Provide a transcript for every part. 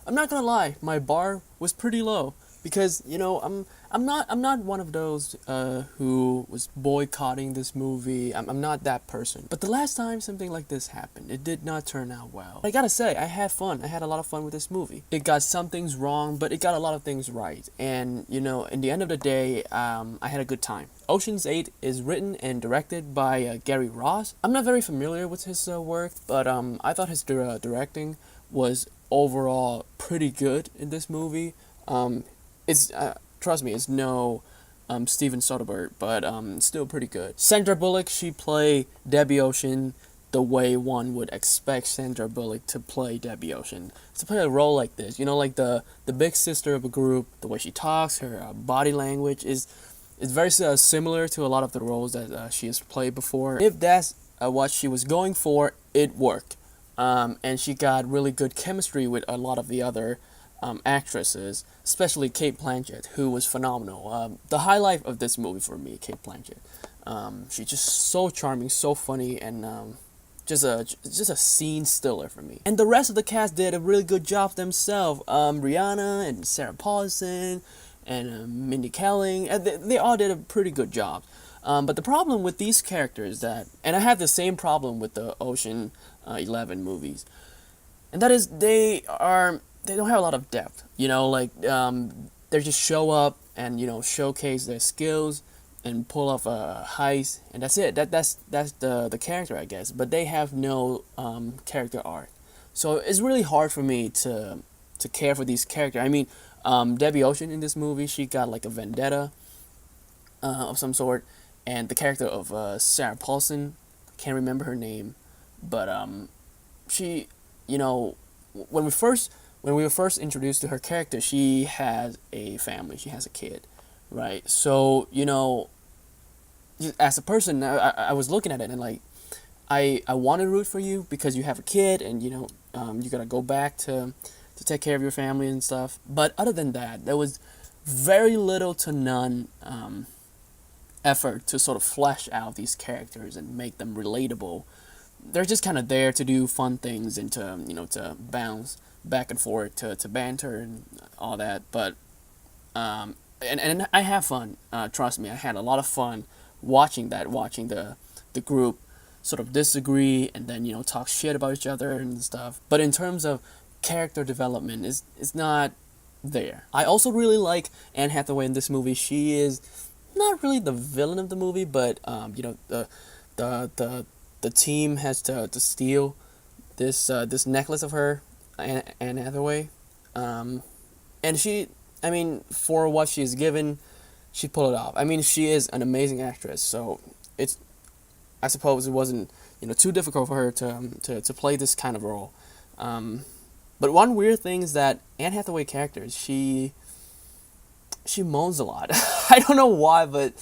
I'm not gonna lie, my bar was pretty low because I'm not one of those who was boycotting this movie. I'm not that person. But the last time something like this happened, it did not turn out well. I gotta say, I had fun. I had a lot of fun with this movie. It got some things wrong, but it got a lot of things right. And in the end of the day, I had a good time. Ocean's 8 is written and directed by Gary Ross. I'm not very familiar with his work, but I thought his directing was overall pretty good in this movie. It's trust me, it's no Steven Soderbergh, but still pretty good. Sandra Bullock, she played Debbie Ocean the way one would expect Sandra Bullock to play Debbie Ocean. To play a role like this, like the big sister of a group, the way she talks, her body language is very similar to a lot of the roles that she has played before. If that's what she was going for, it worked. And she got really good chemistry with a lot of the other actresses, especially Kate Blanchett, who was phenomenal. The highlight of this movie for me, Kate Blanchett. She's just so charming, so funny, and just a scene stiller for me. And the rest of the cast did a really good job themselves. Rihanna and Sarah Paulson and Mindy Kaling, and they all did a pretty good job. But the problem with these characters and I had the same problem with the Ocean 11 movies, and that is they don't have a lot of depth. They just show up and showcase their skills and pull off a heist, and that's it. That's the character, I guess. But they have no character arc, so it's really hard for me to care for these characters. I mean, Debbie Ocean in this movie, she got like a vendetta of some sort, and the character of Sarah Paulson, can't remember her name, but she, when we were first introduced to her character, she has a family, she has a kid, right? So as a person, I was looking at it and like, I want to root for you because you have a kid and you gotta go back to take care of your family and stuff. But other than that, there was very little to none effort to sort of flesh out these characters and make them relatable. They're just kind of there to do fun things and to bounce back and forth, to banter and all that. But and I have fun. Trust me, I had a lot of fun watching the group sort of disagree and then talk shit about each other and stuff. But in terms of character development, is not there. I also really like Anne Hathaway in this movie. She is not really the villain of the movie, but the team has to steal this necklace of her, Anne Hathaway, and she, I mean, for what she's given, she pulled it off. I mean, she is an amazing actress, so I suppose it wasn't too difficult for her to play this kind of role. But one weird thing is that Anne Hathaway character, she moans a lot. I don't know why, but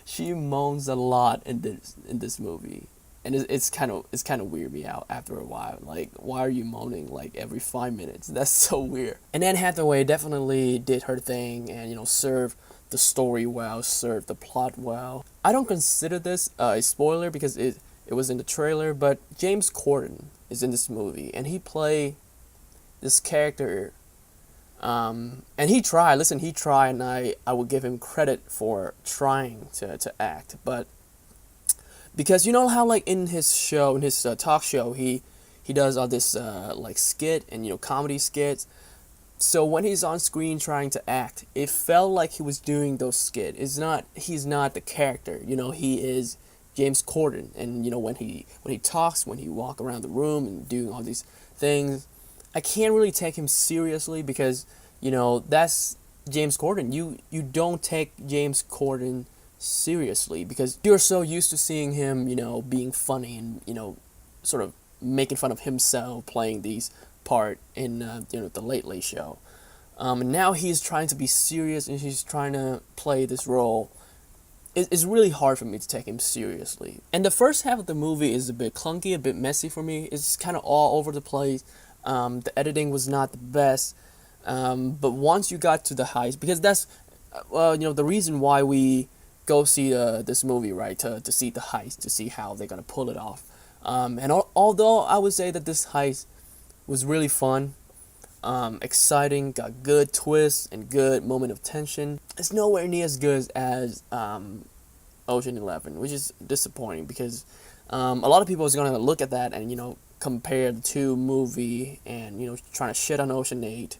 she moans a lot in this movie, and it's kind of weird me out after a while. Like, why are you moaning like every 5 minutes? That's so weird. And Anne Hathaway definitely did her thing, and served the story well, served the plot well. I don't consider this a spoiler because it was in the trailer, but James Corden is in this movie, and he played this character. And he tried, and I would give him credit for trying to act, but because how like in his show, in his talk show, he does all this like skit and comedy skits. So when he's on screen trying to act, it felt like he was doing those skits. He's not the character, he is James Corden, and when he talks, when he walk around the room and doing all these things, I can't really take him seriously because that's James Corden. You don't take James Corden seriously because you're so used to seeing him being funny and sort of making fun of himself playing these part in the Late Late Show. And now he's trying to be serious and he's trying to play this role. It's really hard for me to take him seriously. And the first half of the movie is a bit clunky, a bit messy for me. It's kind of all over the place. The editing was not the best. But once you got to the heist, because that's the reason why we go see this movie, right? To see the heist, to see how they're gonna pull it off. And although I would say that this heist was really fun, exciting, got good twists and good moment of tension. It's nowhere near as good as Ocean 11, which is disappointing because a lot of people is gonna look at that and compare the two movie and trying to shit on Ocean 8.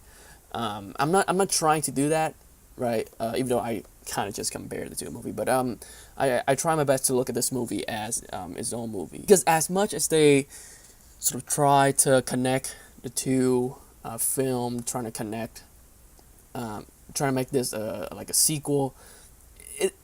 I'm not trying to do that, right? Even though I kind of just compare the two movie, but I try my best to look at this movie as its own movie, because as much as they sort of try to connect the two film, trying to connect, trying to make this like a sequel.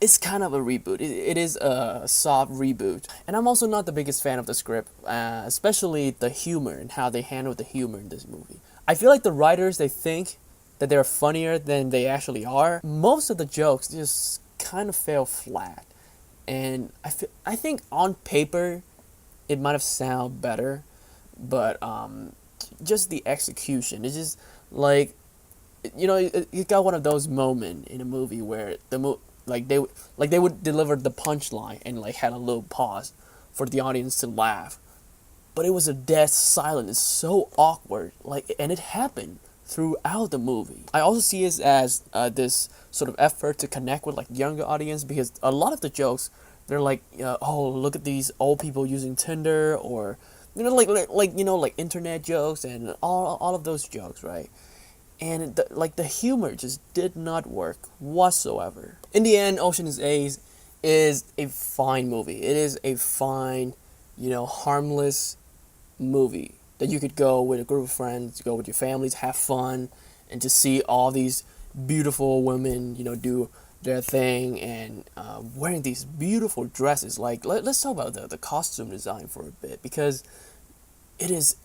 It's kind of a reboot. It is a soft reboot. And I'm also not the biggest fan of the script, especially the humor and how they handle the humor in this movie. I feel like the writers, they think that they're funnier than they actually are. Most of the jokes just kind of fell flat. And I think on paper, it might have sounded better, but just the execution, it's just like, you got one of those moments in a movie where they would deliver the punchline and like had a little pause for the audience to laugh, but it was a dead silence. It's so awkward, and it happened throughout the movie. I also see it as this sort of effort to connect with like younger audience, because a lot of the jokes, they're like, oh, look at these old people using Tinder, or like internet jokes and all of those jokes, right? And the humor just did not work whatsoever. In the end, Ocean's 8 is a fine movie. It is a fine, harmless movie that you could go with a group of friends, go with your families, have fun, and to see all these beautiful women, do their thing and wearing these beautiful dresses. Like, let's talk about the costume design for a bit, because it is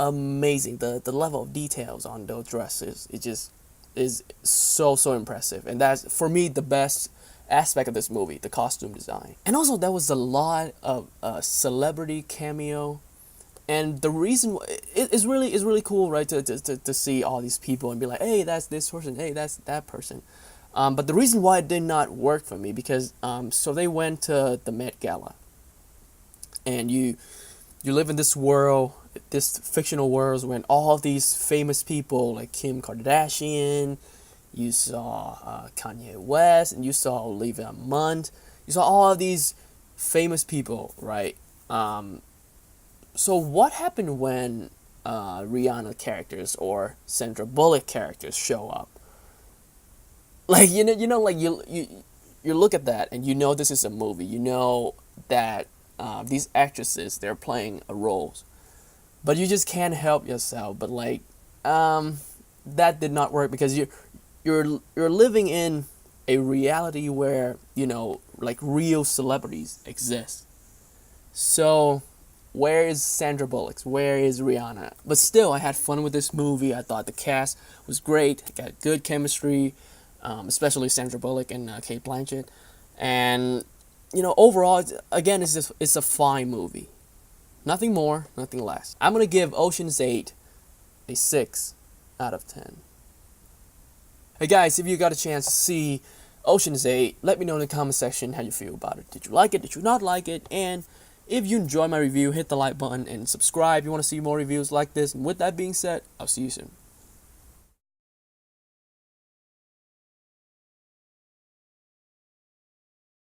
amazing. The level of details on those dresses, it just is so impressive, and that's for me the best aspect of this movie, the costume design. And also there was a lot of celebrity cameo, and the reason is really cool, right, to see all these people and be like, hey, that's this person, hey, that's that person. But the reason why it did not work for me, because so they went to the Met Gala, and you live in this world, this fictional world, when all these famous people like Kim Kardashian, you saw Kanye West, and you saw Olivia Munn, you saw all of these famous people, right? So what happened when Rihanna characters or Sandra Bullock characters show up? Like you look at that and this is a movie. That these actresses, they're playing a roles, but you just can't help yourself. But that did not work, because you're living in a reality where real celebrities exist. So where is Sandra Bullock? Where is Rihanna? But still, I had fun with this movie. I thought the cast was great. It got good chemistry, especially Sandra Bullock and Kate Blanchett. And overall, it's a fine movie. Nothing more, nothing less. I'm gonna give Ocean's 8 a 6 out of 10. Hey guys, if you got a chance to see Ocean's 8, let me know in the comment section how you feel about it. Did you like it? Did you not like it? And if you enjoyed my review, hit the like button and subscribe if you want to see more reviews like this. And with that being said, I'll see you soon.